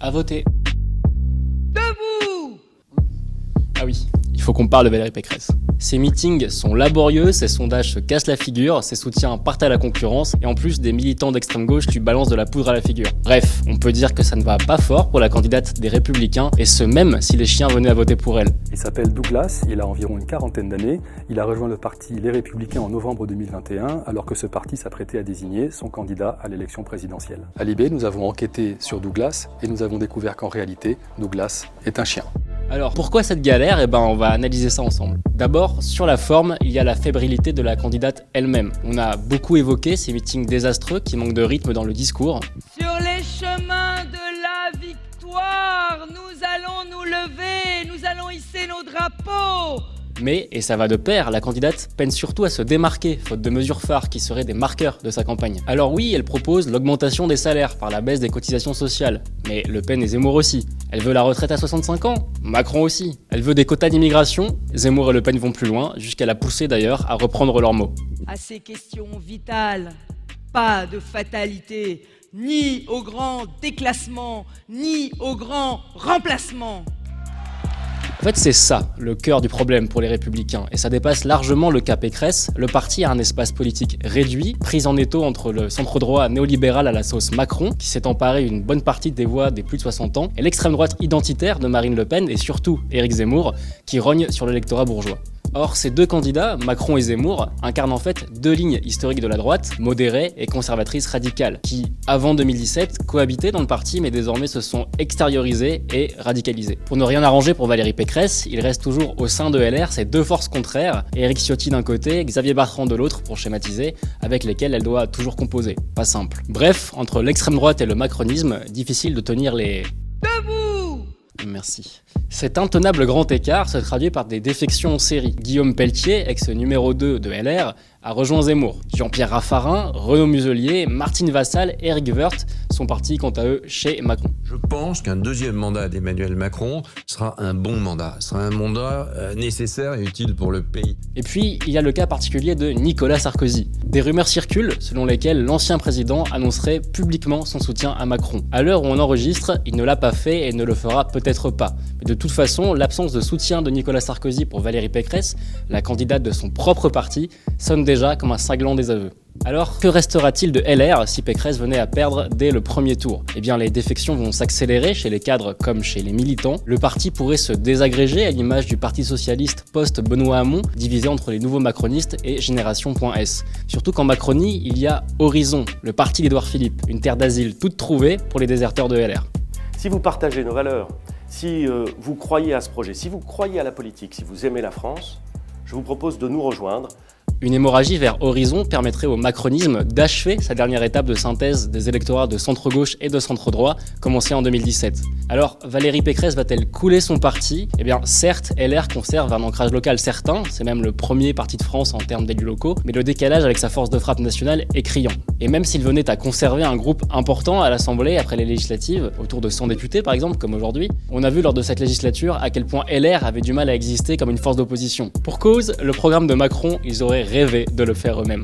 à voter. Debout! Ah oui, il faut qu'on parle de Valérie Pécresse. Ses meetings sont laborieux, ses sondages se cassent la figure, ses soutiens partent à la concurrence, et en plus des militants d'extrême gauche lui balancent de la poudre à la figure. Bref, on peut dire que ça ne va pas fort pour la candidate des Républicains, et ce même si les chiens venaient à voter pour elle. Il s'appelle Douglas, il a environ une quarantaine d'années, il a rejoint le parti Les Républicains en novembre 2021, alors que ce parti s'apprêtait à désigner son candidat à l'élection présidentielle. À Libé, nous avons enquêté sur Douglas, et nous avons découvert qu'en réalité, Douglas est un chien. Alors pourquoi cette galère? On va analyser ça ensemble. D'abord, sur la forme, il y a la fébrilité de la candidate elle-même. On a beaucoup évoqué ces meetings désastreux qui manquent de rythme dans le discours. Sur les chemins de la victoire, nous allons nous lever, nous allons hisser nos drapeaux. Mais, et ça va de pair, la candidate peine surtout à se démarquer, faute de mesures phares qui seraient des marqueurs de sa campagne. Alors oui, elle propose l'augmentation des salaires par la baisse des cotisations sociales. Mais Le Pen et Zemmour aussi. Elle veut la retraite à 65 ans, Macron aussi. Elle veut des quotas d'immigration, Zemmour et Le Pen vont plus loin, jusqu'à la pousser d'ailleurs à reprendre leurs mots. À ces questions vitales, pas de fatalité, ni au grand déclassement, ni au grand remplacement. En fait, c'est ça, le cœur du problème pour les Républicains, et ça dépasse largement le cas Pécresse. Le parti a un espace politique réduit, pris en étau entre le centre-droit néolibéral à la sauce Macron, qui s'est emparé une bonne partie des voix des plus de 60 ans, et l'extrême droite identitaire de Marine Le Pen, et surtout Éric Zemmour, qui rogne sur l'électorat bourgeois. Or, ces deux candidats, Macron et Zemmour, incarnent en fait deux lignes historiques de la droite, modérée et conservatrice radicale, qui, avant 2017, cohabitaient dans le parti mais désormais se sont extériorisées et radicalisées. Pour ne rien arranger pour Valérie Pécresse, il reste toujours au sein de LR ces deux forces contraires, Éric Ciotti d'un côté, Xavier Bertrand de l'autre, pour schématiser, avec lesquelles elle doit toujours composer. Pas simple. Bref, entre l'extrême droite et le macronisme, difficile de tenir les... Debout! Merci. Cet intenable grand écart se traduit par des défections en série. Guillaume Pelletier, ex-numéro 2 de LR, a rejoint Zemmour. Jean-Pierre Raffarin, Renaud Muselier, Martine Vassal, Éric Woerth sont partis quant à eux chez Macron. Je pense qu'un deuxième mandat d'Emmanuel Macron sera un bon mandat, sera un mandat nécessaire et utile pour le pays. Et puis, il y a le cas particulier de Nicolas Sarkozy. Des rumeurs circulent selon lesquelles l'ancien président annoncerait publiquement son soutien à Macron. À l'heure où on enregistre, il ne l'a pas fait et ne le fera peut-être pas. Mais de toute façon, l'absence de soutien de Nicolas Sarkozy pour Valérie Pécresse, la candidate de son propre parti, sonne déjà comme un cinglant désaveu. Alors, que restera-t-il de LR si Pécresse venait à perdre dès le premier tour? Eh bien, les défections vont s'accélérer chez les cadres comme chez les militants. Le parti pourrait se désagréger à l'image du Parti Socialiste post-Benoît Hamon, divisé entre les nouveaux macronistes et Génération.s. Surtout qu'en Macronie, il y a Horizon, le parti d'Édouard Philippe, une terre d'asile toute trouvée pour les déserteurs de LR. Si vous partagez nos valeurs, si vous croyez à ce projet, si vous croyez à la politique, si vous aimez la France, je vous propose de nous rejoindre. Une hémorragie vers Horizon permettrait au macronisme d'achever sa dernière étape de synthèse des électorats de centre-gauche et de centre-droit, commencée en 2017. Alors, Valérie Pécresse va-t-elle couler son parti? Eh bien, certes, LR conserve un ancrage local certain, c'est même le premier parti de France en termes d'élus locaux, mais le décalage avec sa force de frappe nationale est criant. Et même s'il venait à conserver un groupe important à l'Assemblée après les législatives, autour de 100 députés par exemple, comme aujourd'hui, on a vu lors de cette législature à quel point LR avait du mal à exister comme une force d'opposition. Pour cause, le programme de Macron, ils auraient rêvé de le faire eux-mêmes.